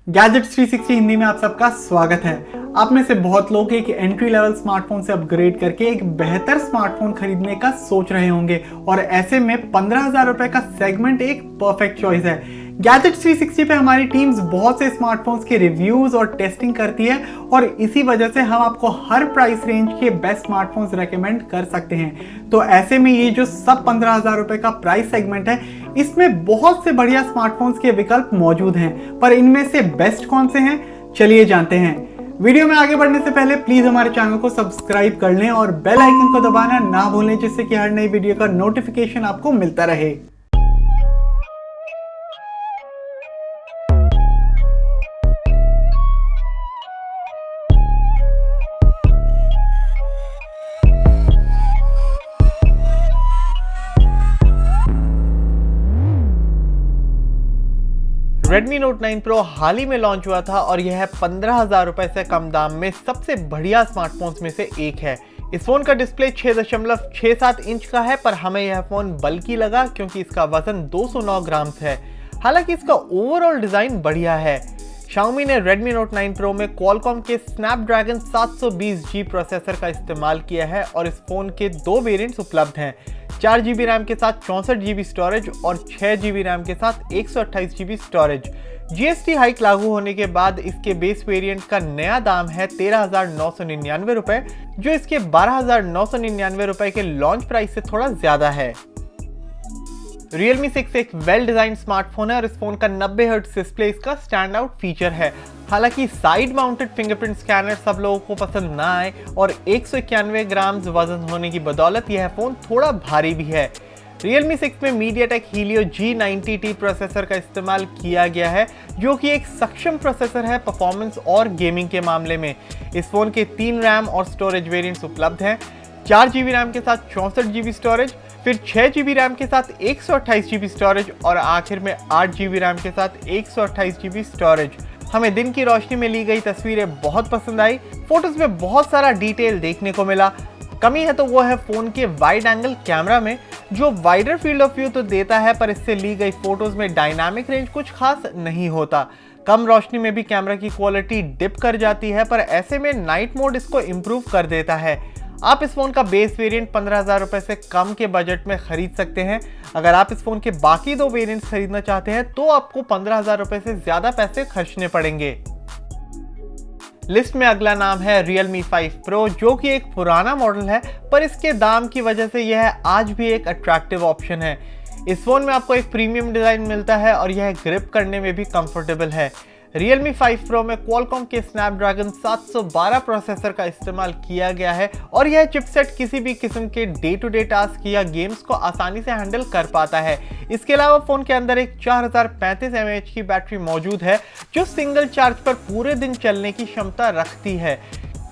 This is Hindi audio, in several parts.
गैजेट्स 360 हिंदी में आप सबका स्वागत है। आप में से बहुत लोग एक एंट्री लेवल स्मार्टफोन से अपग्रेड करके एक बेहतर स्मार्टफोन खरीदने का सोच रहे होंगे और ऐसे में 15,000 रुपए का सेगमेंट एक परफेक्ट चॉइस है। गैजेट्स 360 पे हमारी टीम्स बहुत से स्मार्टफोन्स के रिव्यूज और टेस्टिंग करती है और इसी वजह से हम आपको हर प्राइस रेंज के बेस्ट स्मार्टफोन्स रेकमेंड कर सकते हैं। तो ऐसे में ये जो सब 15,000 रुपए का प्राइस सेगमेंट है, इसमें बहुत से बढ़िया स्मार्टफोन्स के विकल्प मौजूद हैं, पर इनमें से बेस्ट कौन से हैं, चलिए जानते हैं। वीडियो में आगे बढ़ने से पहले प्लीज हमारे चैनल को सब्सक्राइब कर लें और बेल आइकन को दबाना ना भूलें, जिससे कि हर नई वीडियो का नोटिफिकेशन आपको मिलता रहे। Redmi Note 9 Pro हाल ही में लॉन्च हुआ था और यह 15,000 रुपए से कम दाम में सबसे बढ़िया स्मार्टफोन्स में से एक है। इस फोन का डिस्प्ले 6.67 इंच का है, पर हमें यह फोन बल्कि लगा क्योंकि इसका वजन 209 ग्राम है। हालांकि इसका ओवरऑल डिजाइन बढ़िया है। Xiaomi ने Redmi Note 9 Pro में Qualcomm के Snapdragon 720G प्रोसेसर का इस्तेमाल किया है और इस फोन के दो वेरिएंट्स उपलब्ध हैं, 4GB रैम के साथ 64GB स्टोरेज और 6GB रैम के साथ 128GB स्टोरेज। GST हाइक लागू होने के बाद इसके बेस वेरिएंट का नया दाम है 13,999 रुपए, जो इसके 12,999 रुपए के लॉन्च प्राइस से थोड़ा ज्यादा है। Realme 6 एक वेल डिजाइन स्मार्टफोन है और इस फोन का 90 हर्ट्ज डिस्प्ले इसका स्टैंड आउट फीचर है। हालांकि साइड माउंटेड फिंगरप्रिंट स्कैनर सब लोगों को पसंद ना आए और 191 ग्राम वजन होने की बदौलत यह फोन थोड़ा भारी भी है। Realme 6 में MediaTek Helio G90T प्रोसेसर का इस्तेमाल किया गया है, जो कि एक सक्षम प्रोसेसर है परफॉर्मेंस और गेमिंग के मामले में। इस फोन के 3 रैम और स्टोरेज वेरिएंट्स उपलब्ध हैं, 4GB रैम के साथ 64GB स्टोरेज, फिर 6GB रैम के साथ 128GB स्टोरेज और आखिर में 8GB रैम के साथ 128GB स्टोरेज। हमें दिन की रोशनी में ली गई तस्वीरें बहुत पसंद आई। फोटोज में बहुत सारा डिटेल देखने को मिला। कमी है तो वो है फोन के वाइड एंगल कैमरा में, जो वाइडर फील्ड ऑफ व्यू तो देता है, पर इससे ली गई फोटोज में डायनामिक रेंज कुछ खास नहीं होता। कम रोशनी में भी कैमरा की क्वालिटी डिप कर जाती है, पर ऐसे में नाइट मोड इसको इम्प्रूव कर देता है। आप इस फोन का बेस वेरिएंट 15,000 रुपए से कम के बजट में खरीद सकते हैं। अगर आप इस फोन के बाकी दो वेरिएंट्स खरीदना चाहते हैं तो आपको 15,000 रुपए से ज्यादा पैसे खर्चने पड़ेंगे। लिस्ट में अगला नाम है Realme 5 Pro, जो कि एक पुराना मॉडल है, पर इसके दाम की वजह से यह आज भी एक अट्रैक्टिव ऑप्शन है। इस फोन में आपको एक प्रीमियम डिजाइन मिलता है और यह ग्रिप करने में भी कंफर्टेबल है। Realme 5 Pro में Qualcomm के Snapdragon 712 प्रोसेसर का इस्तेमाल किया गया है और यह चिपसेट किसी भी किस्म के डे टू डे टास्क या गेम्स को आसानी से हैंडल कर पाता है। इसके अलावा फोन के अंदर एक 4035 mAh की बैटरी मौजूद है, जो सिंगल चार्ज पर पूरे दिन चलने की क्षमता रखती है।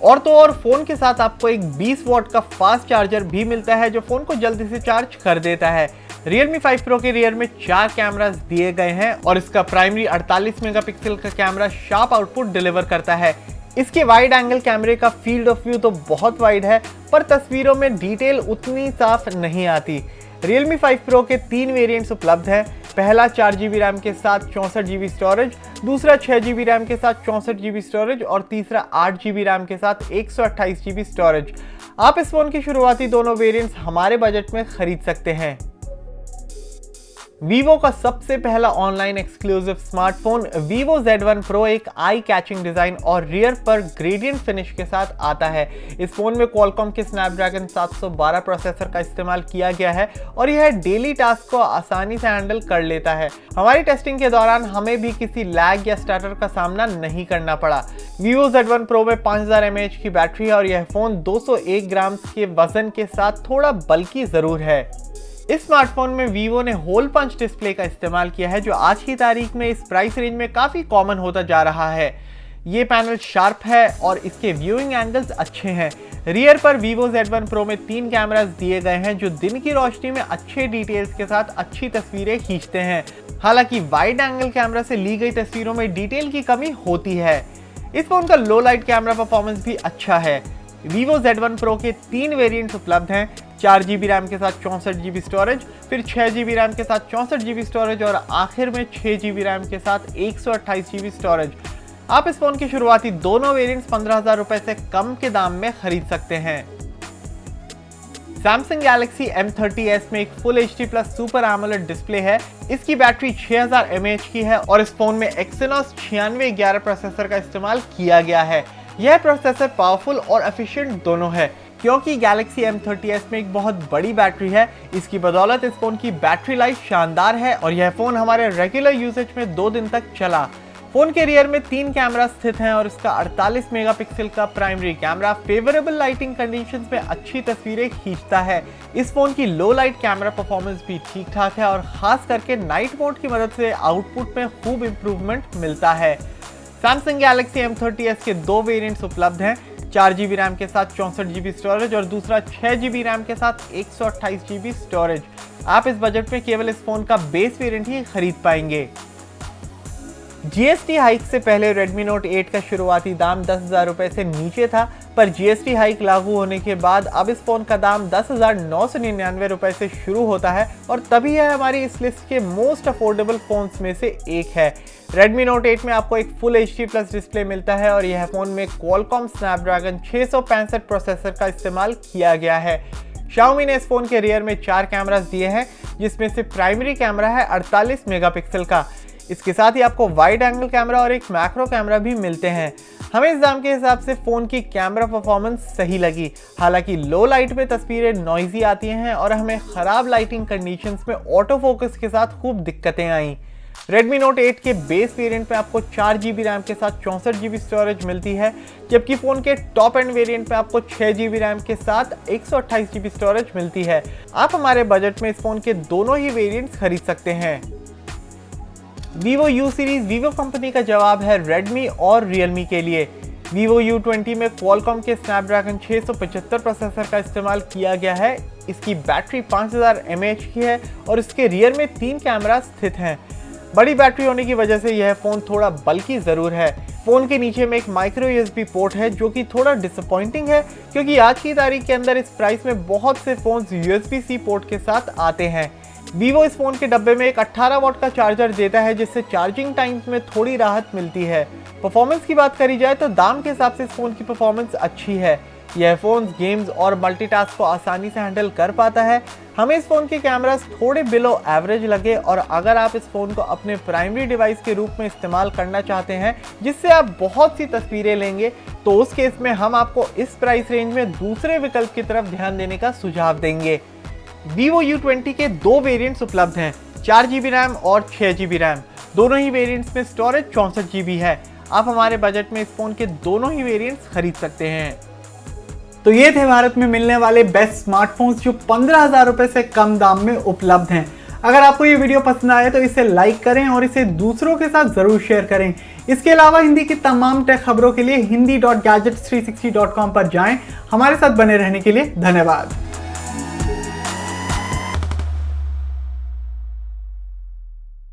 और तो और फोन के साथ आपको एक 20 वॉट का फास्ट चार्जर भी मिलता है, जो फोन को जल्दी से चार्ज कर देता है। Realme 5 Pro के रियर में 4 कैमरास दिए गए हैं और इसका प्राइमरी 48 मेगापिक्सल का कैमरा शार्प आउटपुट डिलीवर करता है। इसके वाइड एंगल कैमरे का फील्ड ऑफ व्यू तो बहुत वाइड है, पर तस्वीरों में डिटेल उतनी साफ नहीं आती। Realme 5 Pro के 3 वेरिएंट्स उपलब्ध हैं। पहला 4GB रैम के साथ 64GB स्टोरेज, दूसरा 6GB रैम के साथ 64GB स्टोरेज और तीसरा 8GB रैम के साथ 128GB स्टोरेज। आप इस फोन की शुरुआती दोनों वेरिएंट्स हमारे बजट में खरीद सकते हैं। Vivo का सबसे पहला online exclusive smartphone Vivo Z1 Pro एक आई कैचिंग डिजाइन और रियर पर ग्रेडियंट फिनिश के साथ आता है। इस फोन में Qualcomm के Snapdragon 712 प्रोसेसर का इस्तेमाल किया गया है और यह डेली टास्क को आसानी से हैंडल कर लेता है। हमारी टेस्टिंग के दौरान हमें भी किसी लैग या स्टटर का सामना नहीं करना पड़ा। Vivo Z1 Pro में 5000 mAh की बैटरी है और यह फोन 201 ग्राम के वजन के साथ थोड़ा बल्कि जरूर है। इस स्मार्टफोन में Vivo ने होल पंच डिस्प्ले का इस्तेमाल किया है, जो आज की तारीख में इस प्राइस रेंज में काफी कॉमन होता जा रहा है। ये पैनल शार्प है और इसके व्यूइंग एंगल्स अच्छे हैं। रियर पर Vivo Z1 Pro में 3 कैमरास दिए गए हैं, जो दिन की रोशनी में अच्छे डिटेल्स के साथ अच्छी तस्वीरें खींचते हैं। हालांकि वाइड एंगल कैमरा से ली गई तस्वीरों में डिटेल की कमी होती है। इस फोन का लो लाइट कैमरा परफॉर्मेंस भी अच्छा है। Vivo Z1 Pro के 3 वेरिएंट्स उपलब्ध हैं। 4GB रैम के साथ 64GB स्टोरेज, फिर 6GB रैम के साथ 64GB स्टोरेज और आखिर में 6GB रैम के साथ 128GB स्टोरेज। आप इस फोन की शुरुआती दोनों वेरिएंट्स 15,000 रुपए से कम के दाम में खरीद सकते हैं। Samsung Galaxy M30s में एक Full HD Plus Super AMOLED display है। इसकी बैटरी 6000 mAh की है और इस फोन में Exynos 9611 प्रोसेसर का इस्तेमाल किया गया है। यह प्रोसेसर पावरफुल और एफिशिएंट दोनों है। क्योंकि Galaxy M30s में एक बहुत बड़ी बैटरी है, इसकी बदौलत इस फोन की बैटरी लाइफ शानदार है और यह फोन हमारे रेगुलर यूसेज में 2 दिन तक चला। फोन के रियर में 3 कैमरा स्थित हैं और इसका 48 मेगापिक्सल का primary camera favourable lighting conditions में अच्छी तस्वीरें खींचता है। इस फोन की लो लाइट कैमरा परफॉर्मेंस भी ठीक ठाक है और खास करके नाइट मोड की मदद से आउटपुट में खूब इंप्रूवमेंट मिलता है। Samsung Galaxy M30s के 2 वेरिएंट्स उपलब्ध हैं। 4GB रैम के साथ 64GB स्टोरेज और दूसरा 6GB रैम के साथ 128GB स्टोरेज। आप इस बजट में केवल इस फोन का बेस वेरिएंट ही खरीद पाएंगे। GST हाइक से पहले Redmi Note 8 का शुरुआती दाम 10,000 रुपए से नीचे था, पर GST हाइक लागू होने के बाद अब इस फोन का दाम 10,999 रुपए से शुरू होता है और तभी यह हमारी इस लिस्ट के मोस्ट अफोर्डेबल फोन्स में से एक है। Redmi Note 8 में आपको एक Full HD Plus डिस्प्ले मिलता है और यह फोन में Qualcomm Snapdragon 665 प्रोसेसर का इस्तेमाल किया गया है। Xiaomi ने इस फोन के रियर में 4 कैमरास दिए हैं, जिसमें से प्राइमरी कैमरा है 48 मेगापिक्सल का। इसके साथ ही आपको वाइड एंगल कैमरा और एक मैक्रो कैमरा भी मिलते हैं। हमें इस दाम के हिसाब से फ़ोन की कैमरा परफॉर्मेंस सही लगी। हालांकि लो लाइट में तस्वीरें नॉइजी आती हैं और हमें ख़राब लाइटिंग कंडीशंस में ऑटो फोकस के साथ खूब दिक्कतें आईं। Redmi Note 8 के बेस वेरिएंट में आपको 4GB रैम के साथ 64GB स्टोरेज मिलती है, जबकि फ़ोन के टॉप एंड वेरिएंट में आपको 6GB रैम के साथ 128GB स्टोरेज मिलती है। आप हमारे बजट में इस फ़ोन के दोनों ही वेरिएंट्स खरीद सकते हैं। Vivo U series Vivo company का जवाब है Redmi और Realme के लिए। Vivo U20 में Qualcomm के Snapdragon 675 प्रोसेसर का इस्तेमाल किया गया है। इसकी बैटरी 5000 mAh की है और इसके रियर में 3 कैमरा स्थित हैं। बड़ी बैटरी होने की वजह से यह फ़ोन थोड़ा बल्कि ज़रूर है। फ़ोन के नीचे में एक माइक्रो USB पोर्ट है, जो कि थोड़ा डिसअपॉइंटिंग है, क्योंकि आज की तारीख के अंदर इस प्राइस में बहुत से फ़ोन्स USB-C पोर्ट के साथ आते हैं। Vivo इस फ़ोन के डब्बे में एक 18 वाट का चार्जर देता है, जिससे चार्जिंग टाइम्स में थोड़ी राहत मिलती है। परफॉर्मेंस की बात करी जाए तो दाम के हिसाब से इस फ़ोन की परफॉर्मेंस अच्छी है। यह फ़ोन गेम्स और मल्टीटास्क को आसानी से हैंडल कर पाता है। हमें इस फ़ोन के कैमरास थोड़े बिलो एवरेज लगे और अगर आप इस फ़ोन को अपने प्राइमरी डिवाइस के रूप में इस्तेमाल करना चाहते हैं, जिससे आप बहुत सी तस्वीरें लेंगे, तो उस केस में हम आपको इस प्राइस रेंज में दूसरे विकल्प की तरफ ध्यान देने का सुझाव देंगे। Vivo U20 के 2 वेरिएंट्स उपलब्ध हैं, 4GB रैम और 6GB रैम। दोनों ही वेरिएंट्स में स्टोरेज 64GB है। आप हमारे बजट में इस फ़ोन के दोनों ही वेरिएंट्स खरीद सकते हैं। तो ये थे भारत में मिलने वाले बेस्ट स्मार्टफोन्स जो 15,000 रुपए से कम दाम में उपलब्ध हैं। अगर आपको ये वीडियो पसंद आए तो इसे लाइक करें और इसे दूसरों के साथ ज़रूर शेयर करें। इसके अलावा हिंदी की तमाम टेक खबरों के लिए hindi.gadgets360.com पर जाएं। हमारे साथ बने रहने के लिए धन्यवाद।